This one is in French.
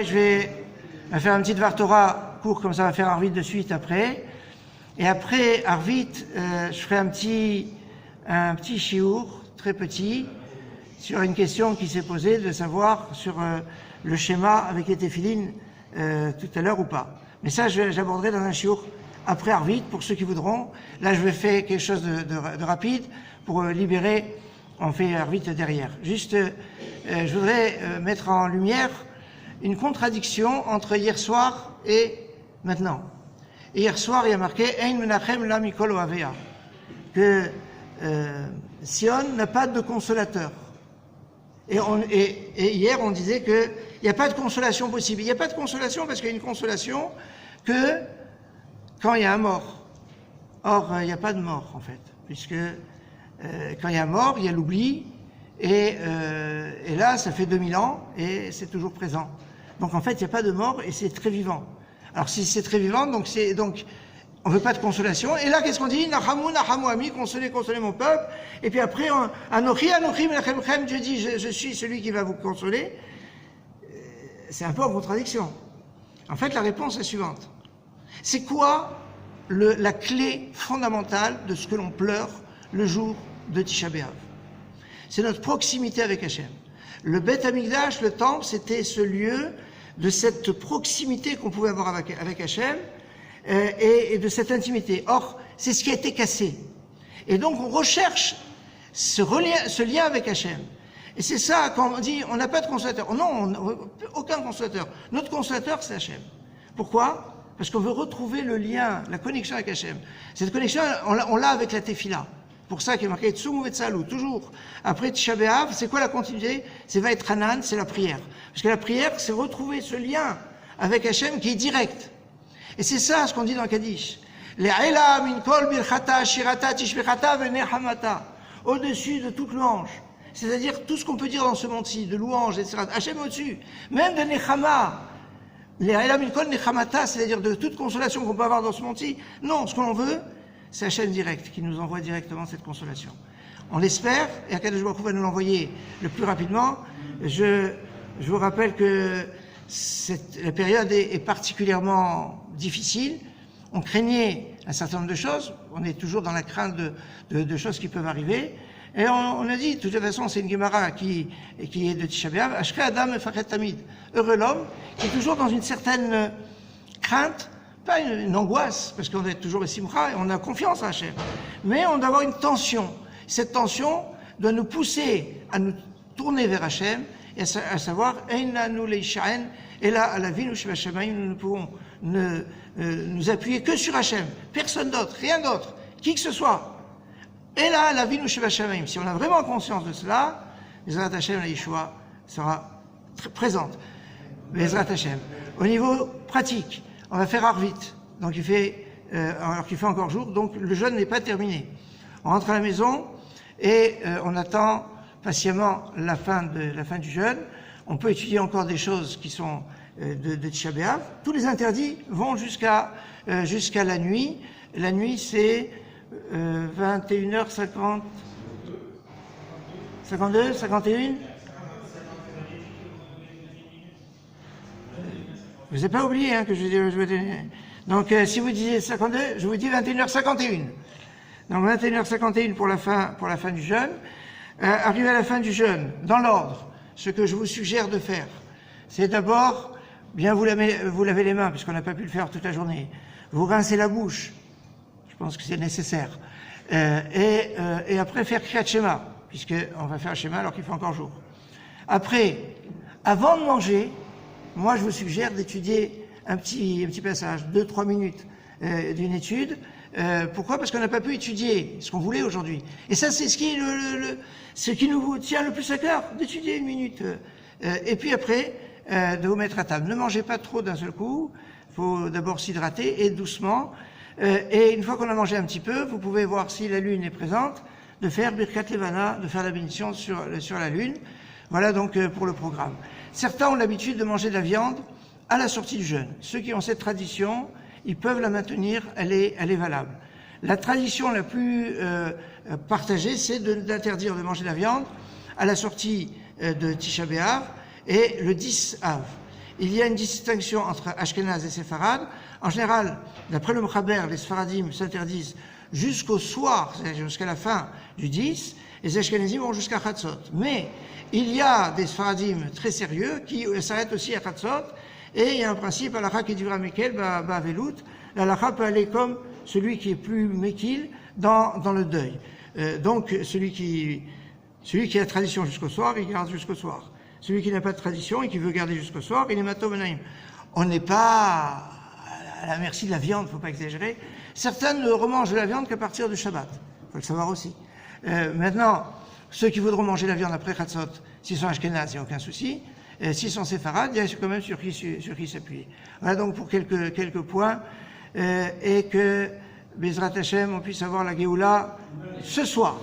pareil, je vais faire un petit Dvar Torah court, comme ça, on va faire Arvit de suite après. Et après Arvit, je ferai un petit chiour, très petit, sur une question qui s'est posée, de savoir sur le schéma avec les téphilines tout à l'heure ou pas. Mais ça, j'aborderai dans un chiour après Arvit, pour ceux qui voudront. Là, je vais faire quelque chose de rapide pour libérer. On fait Arvit derrière. Juste, je voudrais mettre en lumière une contradiction entre hier soir et maintenant. Et hier soir, il y a marqué Ein Menachem la Mikol Oavea, que Sion n'a pas de consolateur. Et hier, on disait qu'il n'y a pas de consolation possible. Il n'y a pas de consolation parce qu'il y a une consolation que quand il y a un mort. Or, il n'y a pas de mort, en fait, puisque quand il y a mort, il y a l'oubli, et là, ça fait 2000 ans, et c'est toujours présent. Donc, en fait, il n'y a pas de mort, et c'est très vivant. Alors, si c'est très vivant, donc on ne veut pas de consolation. Et là, qu'est-ce qu'on dit? Nachamu, Nachamu, ami, consolez, consolez mon peuple. Et puis après, Anochi, Anochi, Menachem, Dieu dit, je suis celui qui va vous consoler. C'est un peu en contradiction. En fait, la réponse est la suivante. C'est quoi la clé fondamentale de ce que l'on pleure le jour de Tisha B'Av? C'est notre proximité avec Hachem. Le Beth Amikdash, le temple, c'était ce lieu de cette proximité qu'on pouvait avoir avec Hachem, et de cette intimité. Or, c'est ce qui a été cassé. Et donc, on recherche ce lien avec Hachem. Et c'est ça, quand on dit, on n'a pas de consolateur. Non, aucun consolateur. Notre consolateur, c'est Hachem. Pourquoi? Parce qu'on veut retrouver le lien, la connexion avec Hachem. Cette connexion, on l'a avec la Tefila. Pour ça qu'il est marqué Tsum Vetsalou, toujours. Après Tisha B'Av, c'est quoi la continuité? C'est Va'et Hanan, c'est la prière. Parce que la prière, c'est retrouver ce lien avec Hachem qui est direct. Et c'est ça ce qu'on dit dans Kaddish. Le'ela min kol birchata shirata tishbechata ve'nehamata. Au-dessus de toute louange. C'est-à-dire tout ce qu'on peut dire dans ce monde-ci, de louange, etc. Hachem au-dessus. Même de nechama. Le'ela min kol nechamata, c'est-à-dire de toute consolation qu'on peut avoir dans ce monde-ci. Non, ce que l'on veut, c'est Hachem direct qui nous envoie directement cette consolation. On l'espère, et Akadosh Baruch Hu va nous l'envoyer le plus rapidement. Je vous rappelle que la période est particulièrement difficile. On craignait un certain nombre de choses. On est toujours dans la crainte de choses qui peuvent arriver. Et on a dit, de toute façon, c'est une Gemara qui est de Tisha B'Av, Ashkei Adam Mefachet Tamid. Heureux l'homme qui est toujours dans une certaine crainte, pas une angoisse, parce qu'on est toujours au Simcha et on a confiance en Hachem. Mais on doit avoir une tension. Cette tension doit nous pousser à nous tourner vers Hachem, et à savoir, et là, à la vie, nous ne pouvons nous appuyer que sur Hachem, personne d'autre, rien d'autre, qui que ce soit. Et là, la vie, nous si on a vraiment conscience de cela, Bezrat Hachem, la Yeshua sera présente. Bezrat Hachem. Au niveau pratique, on va faire Arvit, donc alors qu'il fait encore jour, donc le jeûne n'est pas terminé. On rentre à la maison et on attend patiemment la fin du jeûne. On peut étudier encore des choses qui sont de Tisha B'Av. Tous les interdits vont jusqu'à la nuit. La nuit, c'est 21h50, 52, 51. Vous n'avez pas oublié que je vais donner. Donc, si vous disiez 52, je vous dis 21h51. Donc, 21h51 pour la fin du jeûne. Arrivé à la fin du jeûne, dans l'ordre, ce que je vous suggère de faire, c'est d'abord bien vous laver les mains, puisqu'on n'a pas pu le faire toute la journée. Vous rincez la bouche. Je pense que c'est nécessaire. Et après, faire Kriyat Shema, puisqu'on va faire Shema alors qu'il fait encore jour. Après, avant de manger, moi, je vous suggère d'étudier un petit passage, 2-3 minutes d'une étude. Pourquoi? Parce qu'on n'a pas pu étudier ce qu'on voulait aujourd'hui. Et ça, c'est ce qui nous tient le plus à cœur, d'étudier une minute. Et puis après, de vous mettre à table. Ne mangez pas trop d'un seul coup. Il faut d'abord s'hydrater et doucement. Et une fois qu'on a mangé un petit peu, vous pouvez voir si la lune est présente, de faire Birkat Levana, de faire la bénédiction sur la lune. Voilà donc pour le programme. Certains ont l'habitude de manger de la viande à la sortie du jeûne. Ceux qui ont cette tradition, ils peuvent la maintenir, elle est valable. La tradition la plus partagée, c'est d'interdire de manger de la viande à la sortie de Tisha B'Av et le 10 Av. il y a une distinction entre Ashkenaz et Séfarad. En général, d'après le Mechaber, les Sfaradim s'interdisent jusqu'au soir, c'est-à-dire jusqu'à la fin du 10, et les Ashkenazim vont jusqu'à Chatzot. Mais il y a des Sfaradim très sérieux qui s'arrêtent aussi à Chatzot, et il y a un principe, halakha qui dira Mekel, Ba'avelut, l'halakha peut aller comme celui qui est plus Mekil dans le deuil. Donc celui qui a tradition jusqu'au soir, il garde jusqu'au soir. Celui qui n'a pas de tradition et qui veut garder jusqu'au soir, il est mato benaim. On n'est pas à la merci de la viande, il ne faut pas exagérer. Certains ne remangent de la viande qu'à partir du Shabbat. Il faut le savoir aussi. Maintenant, ceux qui voudront manger la viande après Chatzot, s'ils sont Ashkenaz, il n'y a aucun souci. S'ils sont séfarades, il y a quand même sur qui s'appuyer. Voilà donc pour quelques points. Et que, Bezrat Hashem, on puisse avoir la Géoula ce soir.